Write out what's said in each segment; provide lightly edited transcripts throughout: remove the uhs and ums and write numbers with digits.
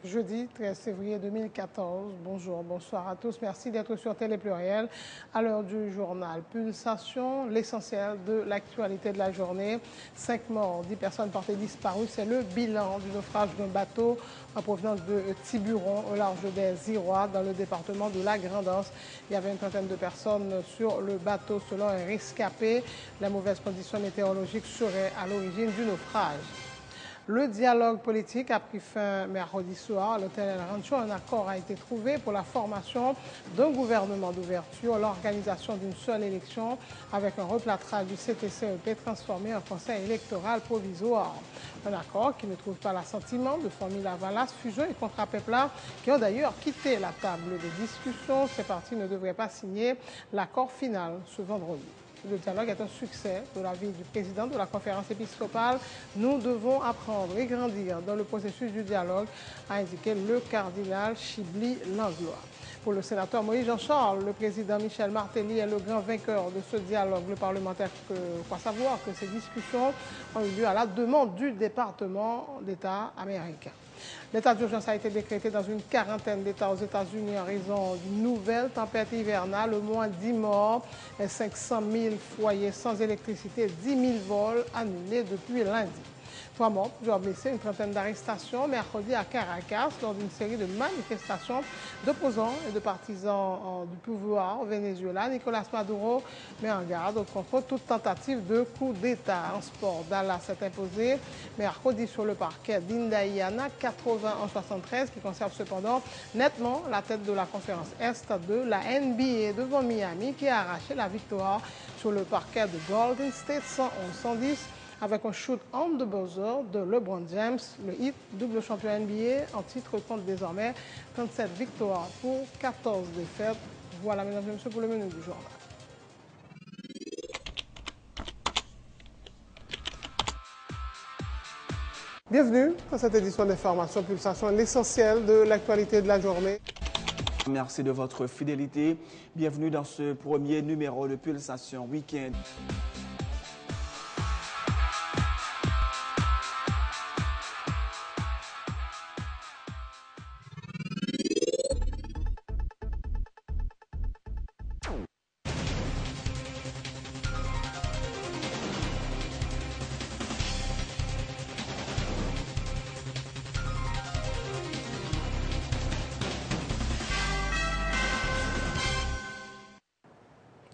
Jeudi 13 février 2014. Bonjour, bonsoir à tous. Merci d'être sur Télé Pluriel à l'heure du journal. Pulsation, l'essentiel de l'actualité de la journée. 5 morts, 10 personnes portées disparues. C'est le bilan du naufrage d'un bateau en provenance de Tiburon au large des Irois dans le département de la Grand'Anse. Il y avait une trentaine de personnes sur le bateau selon un rescapé. Les mauvaises conditions météorologiques seraient à l'origine du naufrage. Le dialogue politique a pris fin mercredi soir à l'hôtel El Rancho. Un accord a été trouvé pour la formation d'un gouvernement d'ouverture, l'organisation d'une seule élection avec un replâtrage du CTCEP transformé en conseil électoral provisoire. Un accord qui ne trouve pas l'assentiment de Formila Valas, Fusion et Contra Pepla qui ont d'ailleurs quitté la table de discussion. Ces partis ne devraient pas signer l'accord final ce vendredi. Le dialogue est un succès de l'avis du président de la conférence épiscopale. Nous devons apprendre et grandir dans le processus du dialogue, a indiqué le cardinal Chibli Langlois. Pour le sénateur Moïse Jean-Charles, le président Michel Martelly est le grand vainqueur de ce dialogue. Le parlementaire croit savoir que ces discussions ont eu lieu à la demande du département d'État américain. L'état d'urgence a été décrété dans une quarantaine d'États aux États-Unis en raison d'une nouvelle tempête hivernale. Au moins 10 morts, 500 000 foyers sans électricité, 10 000 vols annulés depuis lundi. 3 morts, plusieurs blessés, une trentaine d'arrestations mercredi à Caracas lors d'une série de manifestations d'opposants et de partisans du pouvoir au Venezuela. Nicolas Maduro met en garde contre toute tentative de coup d'État. En sport, Dallas s'est imposé mercredi sur le parquet d'Indiana 81-73 qui conserve cependant nettement la tête de la conférence Est de la NBA devant Miami qui a arraché la victoire sur le parquet de Golden State 111-110 avec un shoot on the buzzer de LeBron James. Le Heat, double champion NBA en titre, compte désormais 37 victoires pour 14 défaites. Voilà, mesdames et messieurs, pour le menu du journal. Bienvenue dans cette édition d'Information Pulsation, l'essentiel de l'actualité de la journée. Merci de votre fidélité. Bienvenue dans ce premier numéro de Pulsation Week-end.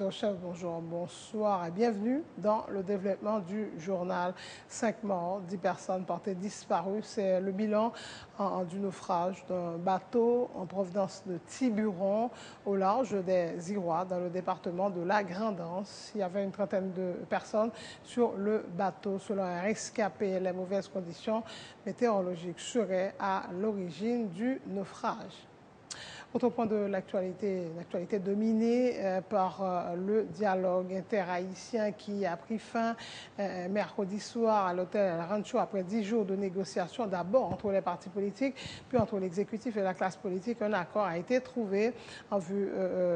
Chef, bonjour, bonsoir et bienvenue dans le développement du journal. 5 morts, 10 personnes portées disparues. C'est le bilan du naufrage d'un bateau en provenance de Tiburon au large des Irois dans le département de la Grand'Anse. Il y avait une trentaine de personnes sur le bateau. Selon un rescapé, les mauvaises conditions météorologiques seraient à l'origine du naufrage. Autre point de l'actualité dominée par le dialogue interhaïtien qui a pris fin mercredi soir à l'hôtel El Rancho après 10 jours de négociations, d'abord entre les partis politiques, puis entre l'exécutif et la classe politique. Un accord a été trouvé en vue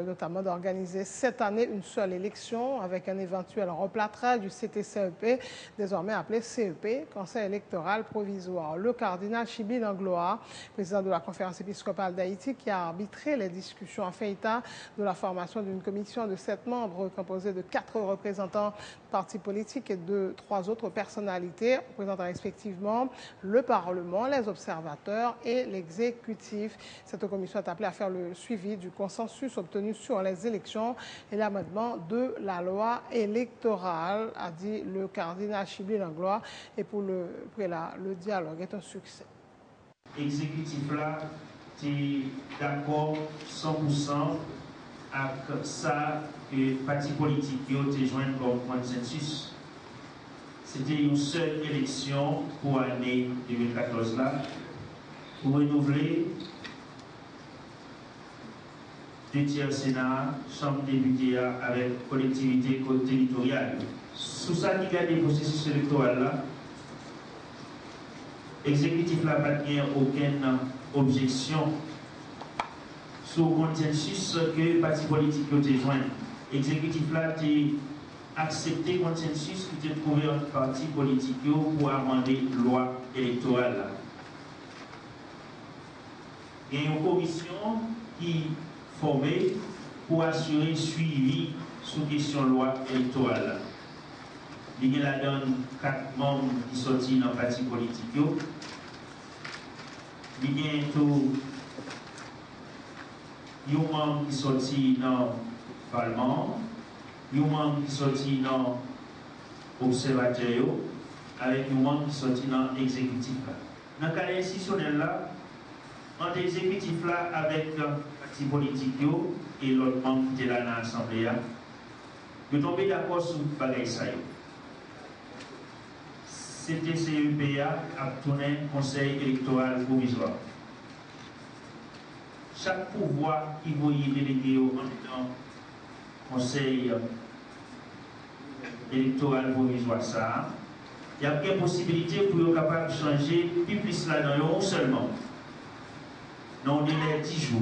notamment d'organiser cette année une seule élection avec un éventuel replâtrage du CTCEP, désormais appelé CEP, Conseil électoral provisoire. Le cardinal Chibli Langlois, président de la conférence épiscopale d'Haïti, qui a arbitré les discussions, a fait état de la formation d'une commission de 7 membres composée de 4 représentants de partis politiques et de 3 autres personnalités représentant respectivement le Parlement, les observateurs et l'exécutif. Cette commission est appelée à faire le suivi du consensus obtenu sur les élections et l'amendement de la loi électorale, a dit le cardinal Chibli Langlois. Et pour le prélat, le dialogue est un succès. Exécutif là, est d'accord 100% avec ça que les partis politiques ont joint comme consensus. C'était une seule élection pour l'année 2014 là, pour renouveler 2 tiers Sénat, Chambre des députés avec collectivité territoriale. Sous ça, il y a des processus électoraux là. L'exécutif n'a pas aucune objection sur le consensus que les partis politiques ont joint. L'exécutif là a accepté le consensus qui était trouvé entre partis politiques pour amender la loi électorale. Il y a une commission qui est formée pour assurer le suivi sous question loi électorale. Il y a là-dedans 4 membres qui sont sortis dans le parti politique. Il y a tout un membre qui est sorti dans le Parlement, un membre qui est sorti dans l'Observateur, avec un membre qui est sorti dans l'exécutif. Dans le cas institutionnel là, entre l'exécutif là avec le parti politique et l'autre membre qui était là dans l'Assemblée, ils sont tombés d'accord sur le bagage ça. C'était CEPA a tourné conseil électoral provisoire. Chaque pouvoir qui voyait délégué en dedans conseil électoral provisoire ça, il y a une possibilité pour être capable de changer plus là dans un seulement. Dans le délai 10 jours.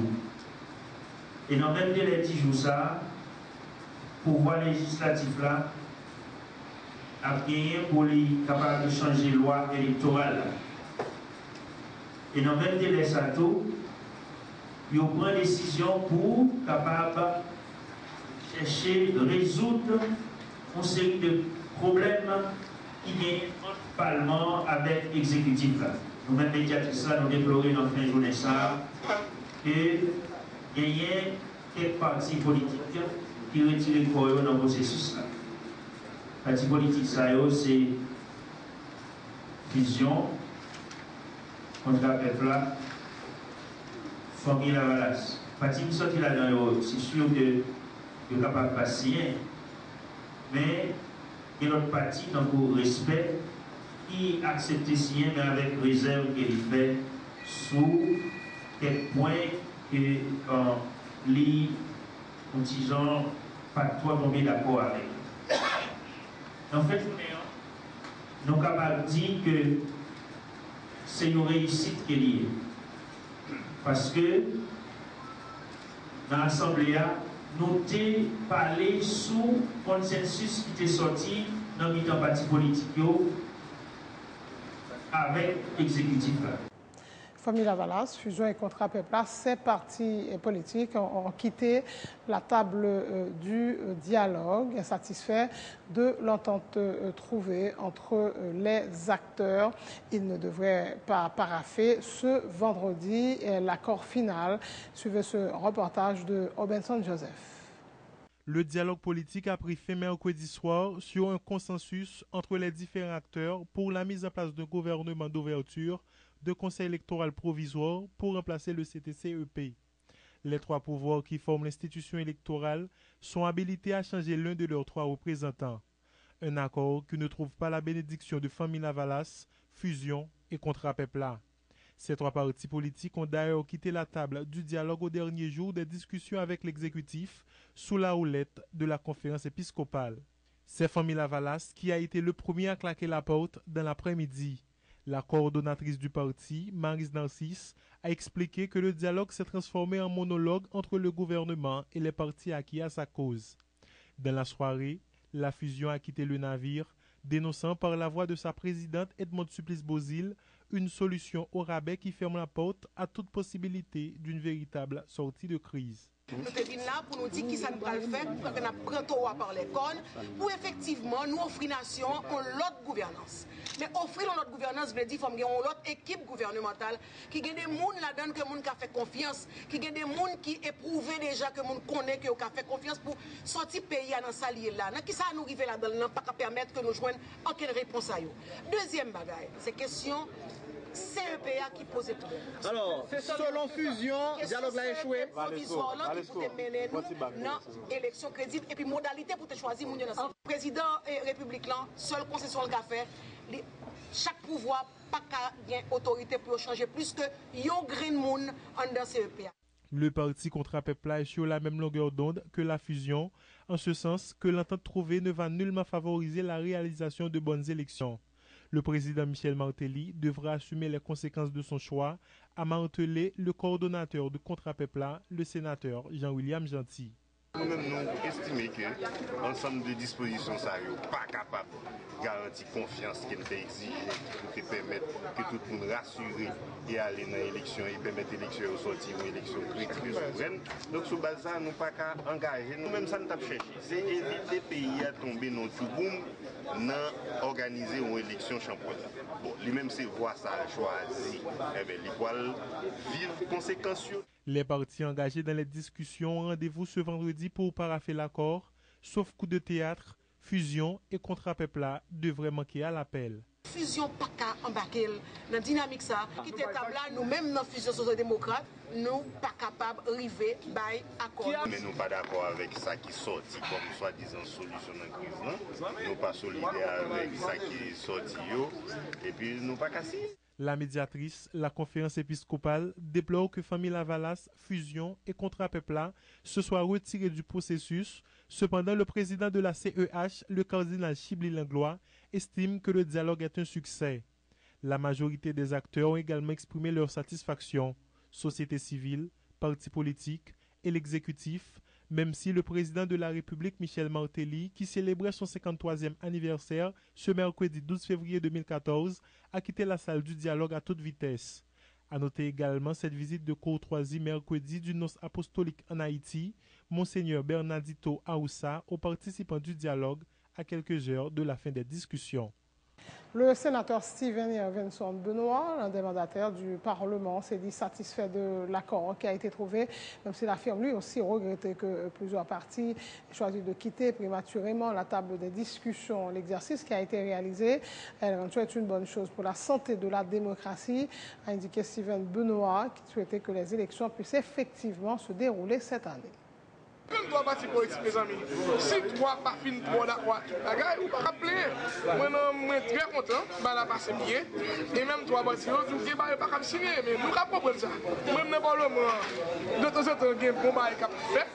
Et dans le même délai 10 jours ça, pouvoir législatif là a gagné pour être capable de changer loi électorale. Et dans le même délai ça tout, il prend une décision pour capable chercher de résoudre une série de problèmes qui viennent entre le Parlement avec l'exécutif. Nous-mêmes, médiatrices, nous déplorons dans la fin de journée ça, que il y a quelques partis politiques qui retirent le corps dans le processus. Les partis politiques, c'est Fusion, contre la peuple là, Famille Lavalas. Les partis qui sont là-dedans, c'est sûr que ils sont capables de passer, mais il y a l'autre parti, dans le respect, qui accepte de signer, mais avec réserve qu'il fait sous quelques points que les gens pas trop tombés d'accord avec. En fait, nous sommes capables de dire que c'est une réussite qui est liée. Parce que dans l'Assemblée, nous avons parlé sous consensus qui était sorti dans le parti politique avec l'exécutif. Famille Lavalas, Fusion et Contre Pepla, ces partis politiques ont quitté la table du dialogue, insatisfaits de l'entente trouvée entre les acteurs. Ils ne devraient pas paraffer ce vendredi l'accord final. Suivez ce reportage de Robinson Joseph. Le dialogue politique a pris fin mercredi soir sur un consensus entre les différents acteurs pour la mise en place d'un gouvernement d'ouverture de conseil électoral provisoire pour remplacer le CTC-EP. Les 3 pouvoirs qui forment l'institution électorale sont habilités à changer l'un de leurs 3 représentants. Un accord qui ne trouve pas la bénédiction de Famille Lavalas, Fusion et Contre Pepla. Ces 3 partis politiques ont d'ailleurs quitté la table du dialogue au dernier jour des discussions avec l'exécutif sous la houlette de la conférence épiscopale. C'est Famille Lavalas qui a été le premier à claquer la porte dans l'après-midi. La coordonnatrice du parti, Maryse Narcisse, a expliqué que le dialogue s'est transformé en monologue entre le gouvernement et les partis acquis à sa cause. Dans la soirée, la Fusion a quitté le navire, dénonçant par la voix de sa présidente Edmond Supplice-Bozil une solution au rabais qui ferme la porte à toute possibilité d'une véritable sortie de crise. Nous sommes là pour nous dire qui ça nous va le faire, pour que nous prenions par les cornes, pour effectivement nous offrir nation une autre gouvernance. Mais offrir une autre gouvernance veut dire qu'il faut une autre équipe gouvernementale qui a des gens là-dedans que monde qui a fait confiance, qui a des gens qui éprouvent déjà que monde connaît qui a fait confiance pour sortir pays dans salier là. Qui ça nous arrive là-dedans, pas permettre que nous joignent aucune réponse à eux. Deuxième bagaille, c'est question CEPA qui pose problème. Alors, selon Fusion, dialogue l'a échoué. Provisoire là qui peut mener nous dans élection crédible et puis modalité pour te choisir mon dans président et république là, seul concession le fait chaque pouvoir pas gain autorité pour changer plus que yon green moon en dans CEPA. Le parti Contre Pepla est sur la même longueur d'onde que la Fusion, en ce sens que l'entente trouvée ne va nullement favoriser la réalisation de bonnes élections. Le président Michel Martelly devra assumer les conséquences de son choix, a martelé le coordonnateur de Contre Pepla, le sénateur Jean-William Gentil. Nous-mêmes, nous estimons que l'ensemble de dispositions ne sont pas capables de garantir confiance qui est exigée, qui peut permettre que tout le monde rassure et aller dans l'élection et permettre l'élection de sortir une élection critique et souveraine. Donc, sur base de ça, nous ne pouvons pas engager. Nous-mêmes, ça nous avons cherché. C'est éviter le pays à tomber dans tout boom, dans organiser une élection championnat. Bon, lui-même, c'est voir ça choisi. Eh bien, il va vivre conséquences. Les partis engagés dans les discussions ont rendez-vous ce vendredi pour paraffer l'accord, sauf coup de théâtre, fusion et contrat pepla devraient manquer à l'appel. Fusion pas qu'à embarquer dans la dynamique ça, qui était table là, nous-mêmes dans la fusion social-démocrate, nous pas capables d'arriver à accord. Mais nous pas d'accord avec ça qui sorti comme soi-disant solution dans la crise. Nous pas solidaires avec ça qui est sorti et puis nous pas cassés. La médiatrice, la conférence épiscopale, déplore que famille Lavalas, fusion et contrat pepla se soient retirés du processus. Cependant, le président de la CEH, le cardinal Chibli Langlois, estime que le dialogue est un succès. La majorité des acteurs ont également exprimé leur satisfaction. Société civile, partis politiques et l'exécutif, même si le président de la République, Michel Martelly, qui célébrait son 53e anniversaire ce mercredi 12 février 2014, a quitté la salle du dialogue à toute vitesse. À noter également cette visite de courtoisie mercredi du nonce apostolique en Haïti, Monseigneur Bernardito Aoussa, aux participants du dialogue à quelques heures de la fin des discussions. Le sénateur Steven Irvinson Benoît, l'un des mandataires du Parlement, s'est dit satisfait de l'accord qui a été trouvé, même s'il affirme lui aussi regretter que plusieurs partis aient choisi de quitter prématurément la table des discussions. L'exercice qui a été réalisé est une bonne chose pour la santé de la démocratie, a indiqué Steven Benoît, qui souhaitait que les élections puissent effectivement se dérouler cette année. Même toi, parti politique, mes amis, si toi, pas fin trop d'accord, ou pas rappeler, moi, je suis très content, la passe bien, et même toi, parti, tu ne peux pas signer, mais nous, on comprendre ça. Même dans le Parlement, de temps en temps, il y a un combat qui est fait.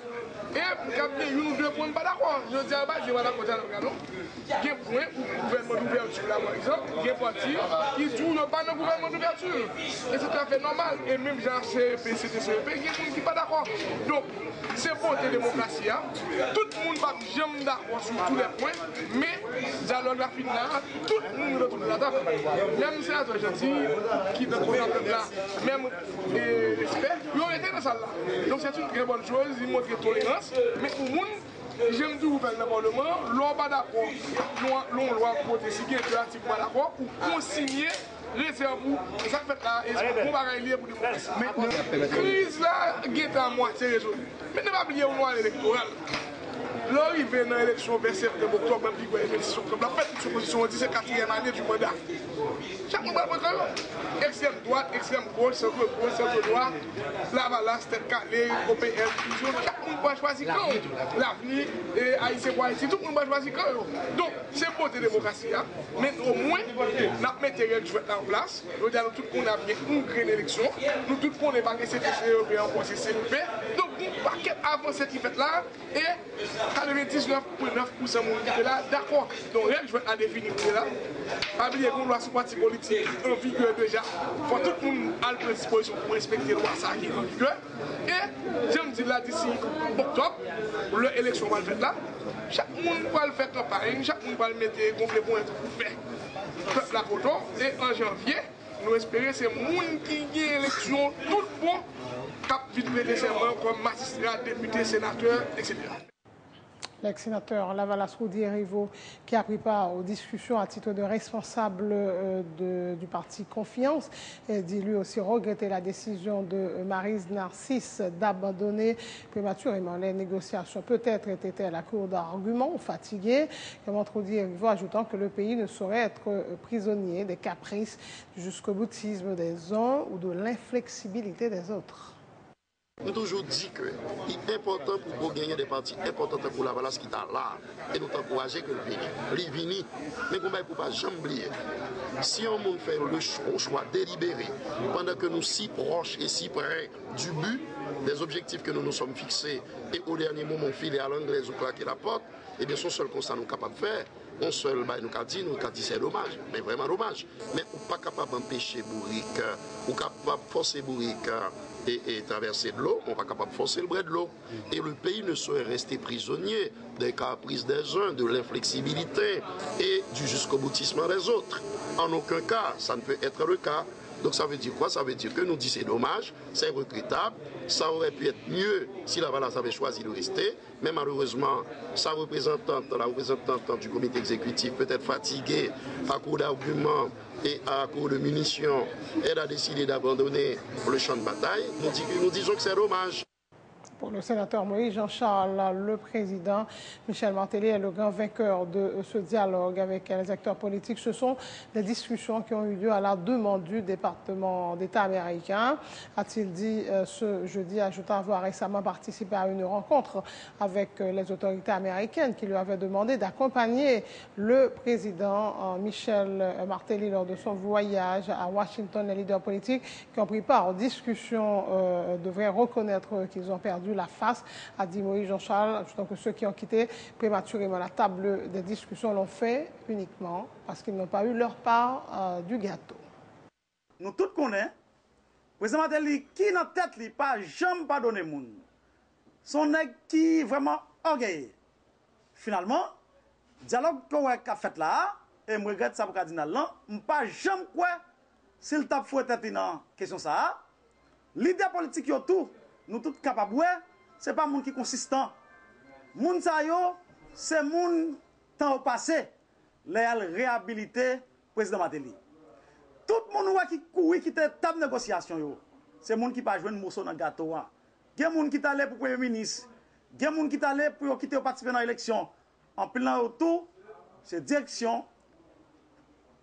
Et quand nous ne pouvons pas d'accord, je dis à la d'accord, il y a un point où le gouvernement d'ouverture, là, par exemple, il y a un parti qui ne joue pas dans le gouvernement d'ouverture. Et c'est tout à fait normal. Et même genre CEP, CTCEP, il y a des gens qui ne sont pas d'accord. Donc, c'est pour la démocratie. Tout le monde va jamais d'accord sur tous les points, mais dialogue la fin là, tout le monde retourne la table. Même si c'est gentil, qui est dans le peuple là, même respect, ils ont été dans ça là. Donc c'est une très bonne chose, ils montrent tolérance. Mais pour le monde, j'aime dire dans le Parlement, l'on pas d'accord, l'on doit voter si quelqu'un n'est pas d'accord, pour consigner réserve pour ça fait là, et pour pas lié pour démocratie. La crise là, est à moitié résolue. Mais ne pas oublier au mois électoral. L'arrivée dans l'élection vers septembre, octobre, même puis l'élection, comme la fête de l'opposition, on dit c'est 4e année du mandat. Chaque monde va voter. Extrême droite, extrême gauche, centre gauche, centre droit, Lavalas, tête calée, OPL, chaque monde va choisir quand l'avenir, et Haïtien pour Haïti, tout le monde va choisir quand. Donc, c'est pour la démocratie. Mais au moins, nous mettons les jouets en place. Nous disons tout le monde a bien une grande élection. Nous tout le monde n'est pas que CTC européen, c'est CNP. Donc, nous paquet avant cette fête là, et 99,9% de là, d'accord. Donc, je vais définir là. Pas oublier qu'on doit se parti politique en vigueur déjà. Il faut tout le monde à la disposition pour respecter le droit qui est en vigueur. Et je me dis là, d'ici octobre, l'élection va le faire là. Chaque monde va le faire campagne, chaque monde va le mettre gonfler pour être fait. Peuple la photo. Et en janvier, nous espérons que c'est le monde qui gagne l'élection, tout le monde, cap vite prêter serment comme magistrat, député, sénateur, etc. L'ex-sénateur Lavalas Roudier-Rivaux, qui a pris part aux discussions à titre de responsable du parti Confiance, dit lui aussi regretter la décision de Maryse Narcisse d'abandonner prématurément les négociations. Peut-être était-elle à court d'arguments ou fatiguée, comme Roudier-Rivaux, ajoutant que le pays ne saurait être prisonnier des caprices, du jusqu'au-boutisme des uns ou de l'inflexibilité des autres. Nous avons toujours dit que c'est important pour gagner des partis importants pour la balance qui est là. Et nous encourager que le pays. Il vient, mais qu'on ne peut pas jamais oublier. Si on fait le choix délibéré, pendant que nous sommes si proches et si près du but, des objectifs que nous nous sommes fixés, et au dernier moment, filer à l'anglaise ou claquer la porte, et bien son seul constat nous sommes capables de faire, on seul nous avons dit c'est dommage, mais vraiment dommage. Mais on n'est pas capable d'empêcher Bourrique, ou capable de forcer Bourrique et traverser de l'eau, on va capable de forcer le bras de l'eau. Et le pays ne saurait rester prisonnier des caprices des uns, de l'inflexibilité et du jusqu'au boutissement des autres. En aucun cas, ça ne peut être le cas. Donc ça veut dire quoi? Ça veut dire que nous disons c'est dommage, c'est regrettable, ça aurait pu être mieux si la Valence avait choisi de rester, mais malheureusement, la représentante du comité exécutif, peut-être fatiguée à cause d'arguments et à cause de munitions, elle a décidé d'abandonner le champ de bataille. Nous disons que c'est dommage. Pour le sénateur Moïse Jean-Charles, le président Michel Martelly est le grand vainqueur de ce dialogue avec les acteurs politiques. Ce sont des discussions qui ont eu lieu à la demande du département d'État américain, a-t-il dit ce jeudi, ajoutant avoir récemment participé à une rencontre avec les autorités américaines qui lui avaient demandé d'accompagner le président Michel Martelly lors de son voyage à Washington. Les leaders politiques qui ont pris part aux discussions devraient reconnaître qu'ils ont perdu la face, a dit Moïse Jean-Charles, ajoutant que ceux qui ont quitté prématurément la table des discussions l'ont fait uniquement parce qu'ils n'ont pas eu leur part du gâteau. Nous tous connaissons, le président Martelly, qui dans la tête, pas jamais pardonné le monde. Son nègre qui vraiment orgueilleux. Finalement, le dialogue qu'on a fait là, et je regrette ça pour cardinal là, je ne pas jamais quoi s'il tape fouet tête dans question ça. L'idée politique yo tout, nous tous capables, ce n'est pas monde qui est consistant. Moun sa yo, c'est moun temps au passé, les réhabilité président Martelly. Tout le monde qui court, qui était table de négociation, c'est moun qui pas jouer un morceau dans le gâteau. Il y a des gens qui sont allés pour le Premier ministre, il y a des gens qui sont allés pour quitter participer dans l'élection. En plein autour, c'est direction.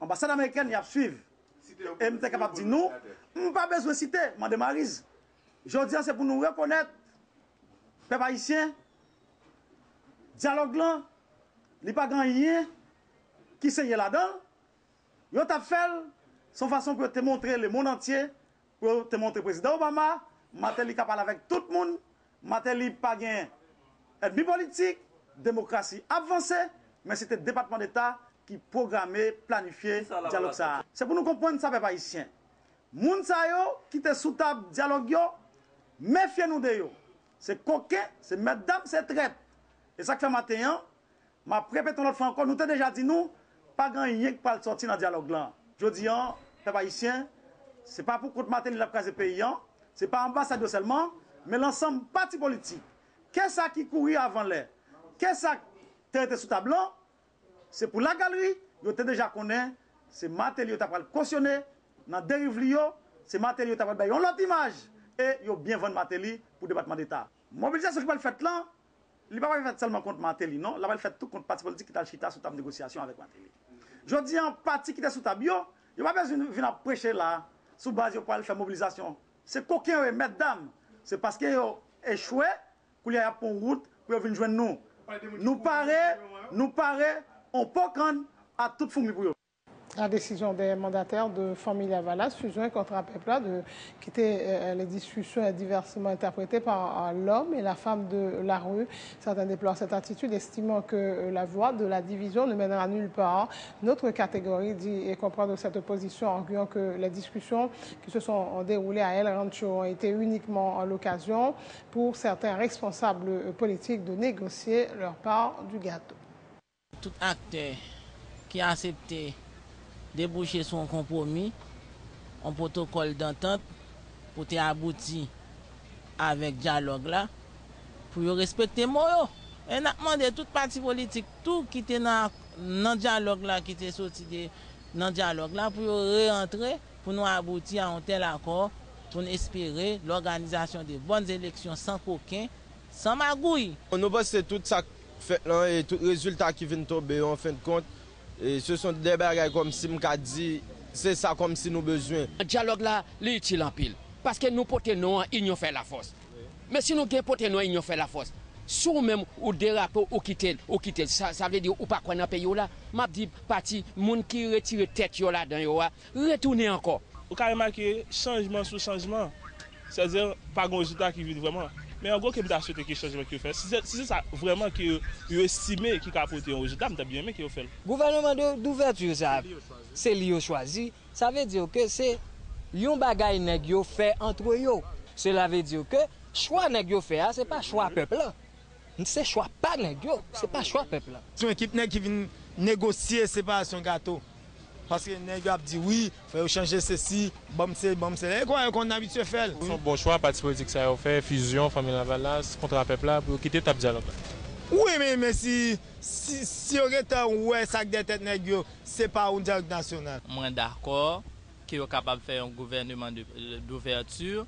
L'ambassade américaine y a suivi. Et je suis capable de dire nous, je n'ai pas besoin de citer, Mme Maryse. Je dis c'est pour nous reconnaître, peuple haïtien, dialogue là, il n'y a pas grand rien qui s'est là-dedans. Il a fait son façon pour te montrer le monde entier, pour te montrer le président Obama, Martelly qui parle avec tout le monde, Martelly pas gain ennemi politique, démocratie avancée, mais c'était le département d'État qui programmait, planifiait le dialogue ça. C'est pour nous comprendre ça, peuple haïtien. Moun sa yo qui était sous table dialogue yo, méfiez-nous de yo. C'est coquin, c'est mesdames, c'est traite. Et ça que fait matin, m'a répété l'autre fois encore, nous t'ai déjà dit nous, pas grand rien qui peut sortir dans le dialogue là. Je dis, peuple haïtien, c'est pas pour contre Martelly la case pays, c'est pas ambassadeur seulement, mais l'ensemble parti politique. Qu'est-ce qui courait avant l'air? Qu'est-ce qui était sous table là? C'est pour la galerie, yo t'ai déjà connaît, c'est Martelly qui a cautionné dans dérive c'est Martelly qui a fait une autre image et yo bien vendre Martelly pour le département d'État. Mobilisation qui va le faire là, il ne va pas faire seulement contre Martelly, non, il va le faire tout contre le parti politique qui a chita sous table de négociation avec Martelly. Je dis un parti qui est sous table, il va pas besoin de venir prêcher là, sous base pour aller faire mobilisation. C'est coquin et mesdames, c'est parce qu'ils ont échoué pour y aller pour route pour venir joindre nous. Nous paraît, on peut prendre à toute famille pour eux. La décision des mandataires de Famille Avalas, fusion contre un peuple, de quitter les discussions est diversement interprétée par l'homme et la femme de la rue. Certains déplorent cette attitude, estimant que la voie de la division ne mènera nulle part. Notre catégorie dit et comprend de cette opposition, arguant que les discussions qui se sont déroulées à El Rancho ont été uniquement l'occasion pour certains responsables politiques de négocier leur part du gâteau. Tout acteur qui a accepté déboucher son compromis, un protocole d'entente pour aboutir avec le dialogue là, pour respecter moi. Et nous avons demandé tout parti politique, tout qui était dans le dialogue là, qui était sorti dans le dialogue là, pour rentrer, pour nous aboutir à un tel accord, pour espérer l'organisation de bonnes élections sans coquin, sans magouille. Nous pensons tout ça fait là et tout résultat qui vient tomber en fin de compte. Et ce sont des bagages comme si je dit, c'est ça comme si nous avons besoin. Le dialogue là, il est utile en pile. Parce que nous portons nous, ils nous fait la force. Mais si nous portons nous, ils nous fait la force. Si nous même ou déraper ou quitter, ça veut dire ou pas quoi dans le pays là, m'a dit parti, moun qui retire tête là dedans retourner encore. Vous avez remarqué changement sur changement. C'est-à-dire pas de résultat qui vient vraiment. Mais en gros, que je souhaite que changement qu'il fait. Si c'est ça vraiment qui est estimé qui a apporté un résultat, je bien aimé qu'il fait. Le gouvernement d'ouverture, c'est lui qui choisi. Ça veut dire que c'est un bagage qui fait entre eux. Cela veut dire que choix nèg yo fait, c'est pas choix peuple là. C'est choix pas nèg yo, c'est pas choix peuple là. C'est une équipe qui vient négocier séparation gâteau. Parce que nèg a dit oui, faut changer ceci, bon c'est. Quoi qu'on a habitué faire. C'est un bon choix, parti politique ça a fait fusion famille Lavalas contre le peuple là pour quitter table dialogue. Oui, mais si on est ouais sac de tête nèg yo, c'est pas un dialogue national. Moi d'accord qu'il est capable de faire un gouvernement d'ouverture,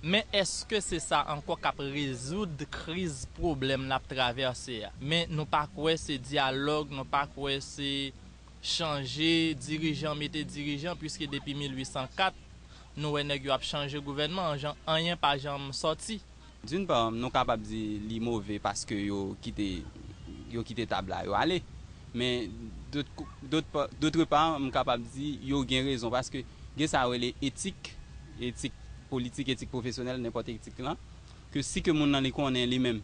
mais est-ce que c'est ça encore qui résoudre la crise problème la traverser? Mais nous pas quoi c'est dialogue, nous pas quoi c'est changer dirigeant, mettre dirigeant, puisque depuis 1804 nous avons changé le gouvernement, rien pas jamais sorti. D'une part, nous sommes capables de dire que c'est mauvais parce que yo quitté table là, yo allé. Mais d'autre part, nous sommes capables de dire yo gen raison parce que ça relève éthique politique, éthique professionnelle, n'importe éthique là, que si que moun nan li connaît lui-même,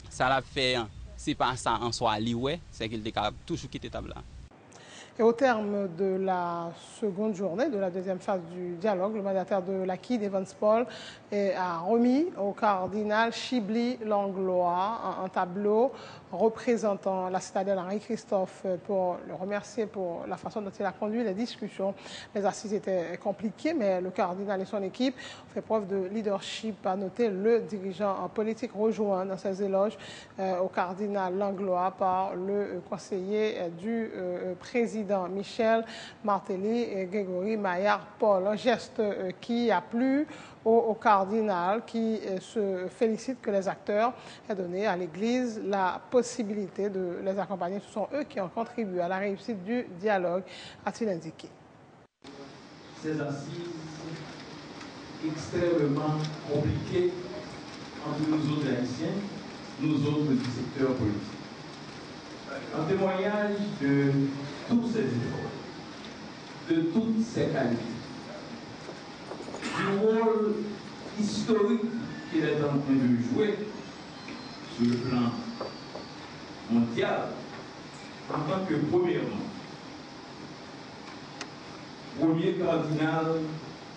ça l'a fait, c'est pas ça en soi li ouais, c'est qu'il est capable toujours quitter table là. Et au terme de la seconde journée, de la deuxième phase du dialogue, le mandataire de l'Acquis, Evans Paul, a remis au cardinal Chibli Langlois un tableau représentant la citadelle Henri-Christophe pour le remercier pour la façon dont il a conduit les discussions. Les assises étaient compliquées, mais le cardinal et son équipe ont fait preuve de leadership, a noté le dirigeant politique rejoint dans ses éloges au cardinal Langlois par le conseiller du président Michel Martelly et Grégory Maillard-Paul. Un geste qui a plu au cardinal qui se félicite que les acteurs aient donné à l'Église la possibilité de les accompagner. Ce sont eux qui ont contribué à la réussite du dialogue, a-t-il indiqué. Ces assises extrêmement compliquées entre nous autres Haïtiens, nous autres du secteur politique. En témoignage de tous ces efforts, de toutes ces qualités, du rôle historique qu'il est en train de jouer sur le plan mondial, en tant que premier cardinal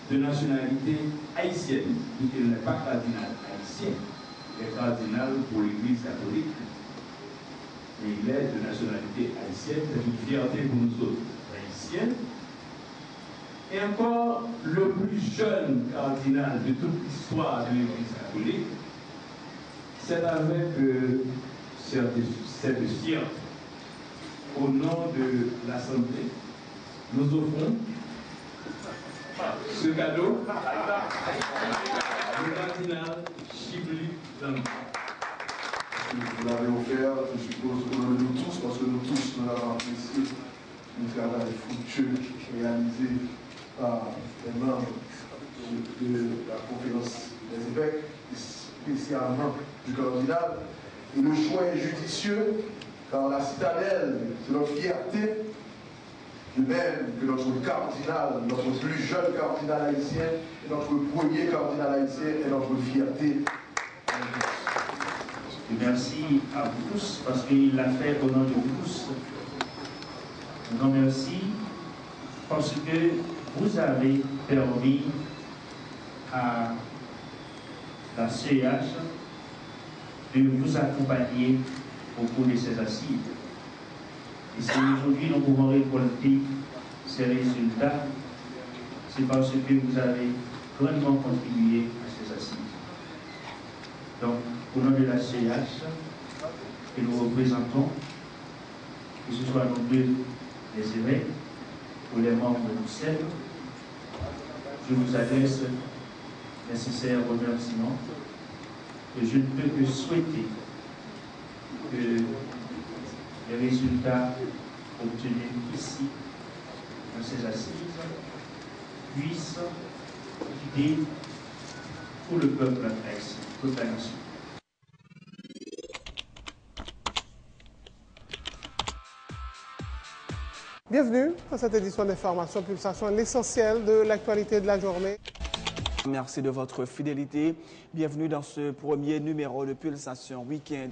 de nationalité haïtienne, il n'est pas cardinal haïtien, il est cardinal pour l'Église catholique, et il est de nationalité haïtienne, c'est une fierté pour nous autres haïtiens. Et encore le plus jeune cardinal de toute l'histoire de l'Église catholique, c'est avec cette fierté, au nom de l'Assemblée, nous offrons ce cadeau au cardinal Chibli Langlois. Vous l'avez offert, je suppose, au nom de nous tous, parce que nous tous, nous l'avons apprécié, un travail fructueux réalisé par les membres de la conférence des évêques, spécialement du cardinal. Et le choix est judicieux, car la citadelle, c'est notre fierté, de même que notre cardinal, notre plus jeune cardinal haïtien, et notre premier cardinal haïtien est notre fierté. Et merci à vous tous, parce qu'il l'a fait au nom de tous. Un grand merci, parce que vous avez permis à la CEH de vous accompagner au cours de ces assises. Et si aujourd'hui nous pouvons récolter ces résultats, c'est parce que vous avez grandement contribué à ces assises. Donc, au nom de la CH que nous représentons, que ce soit nous deux, les évêques, ou les membres du CEL, je vous adresse mes sincères remerciements et je ne peux que souhaiter que les résultats obtenus ici, dans ces assises, puissent guider tout le peuple haïtien, toute la nation. Bienvenue dans cette édition d'information Pulsation, l'essentiel de l'actualité de la journée. Merci de votre fidélité. Bienvenue dans ce premier numéro de Pulsation Week-end.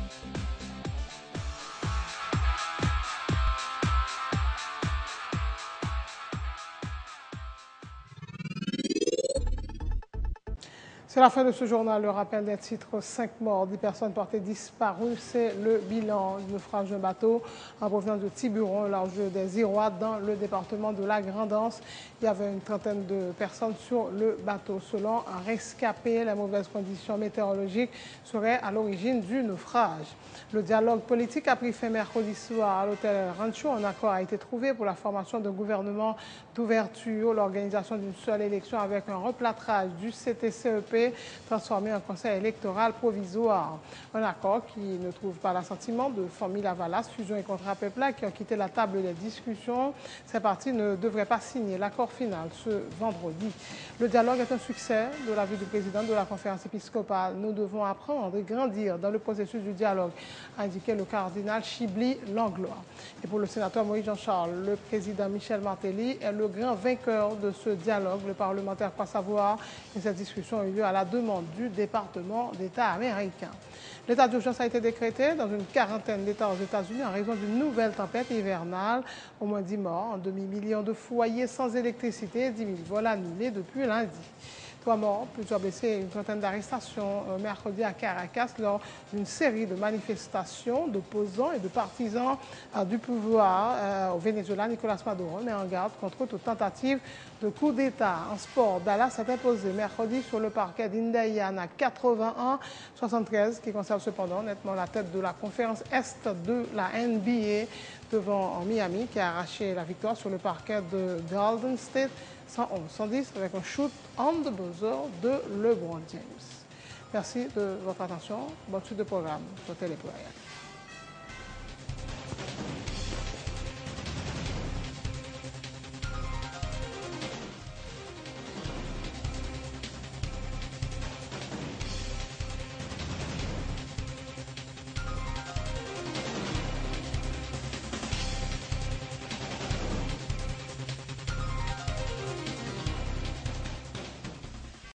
C'est la fin de ce journal. Le rappel des titres: 5 morts, 10 personnes portées disparues. C'est le bilan du naufrage d'un bateau en provenance de Tiburon, au large des Irois, dans le département de la Grande-Anse. Il y avait une trentaine de personnes sur le bateau. Selon un rescapé, les mauvaises conditions météorologiques seraient à l'origine du naufrage. Le dialogue politique a pris fin mercredi soir à l'hôtel Rancho. Un accord a été trouvé pour la formation d'un gouvernement d'ouverture, l'organisation d'une seule élection avec un replâtrage du CTCEP transformé en conseil électoral provisoire. Un accord qui ne trouve pas l'assentiment de Famille Lavalas, Fusion et Contrat Pepla qui ont quitté la table des discussions. Ces partis ne devraient pas signer l'accord final ce vendredi. Le dialogue est un succès de l'avis du président de la conférence épiscopale. Nous devons apprendre et grandir dans le processus du dialogue, a indiqué le cardinal Chibli Langlois. Et pour le sénateur Moïse Jean-Charles, le président Michel Martelly est le grand vainqueur de ce dialogue. Le parlementaire croit savoir que cette discussion a eu lieu à la demande du département d'État américain. L'état d'urgence a été décrété dans une quarantaine d'États aux États-Unis en raison d'une nouvelle tempête hivernale. Au moins 10 morts, un demi-million de foyers sans électricité, 10 000 vols annulés depuis lundi. 3 morts, plusieurs blessés et une trentaine d'arrestations mercredi à Caracas lors d'une série de manifestations d'opposants et de partisans du pouvoir au Venezuela. Nicolas Maduro met en garde contre toute tentative de coup d'État. En sport, Dallas s'est imposé mercredi sur le parquet d'Indiana 81-73, qui conserve cependant nettement la tête de la conférence Est de la NBA devant Miami, qui a arraché la victoire sur le parquet de Golden State 111-110 avec un shoot on the buzzer de LeBron James. Merci de votre attention. Bonne suite de programme sur Télé Pluriel.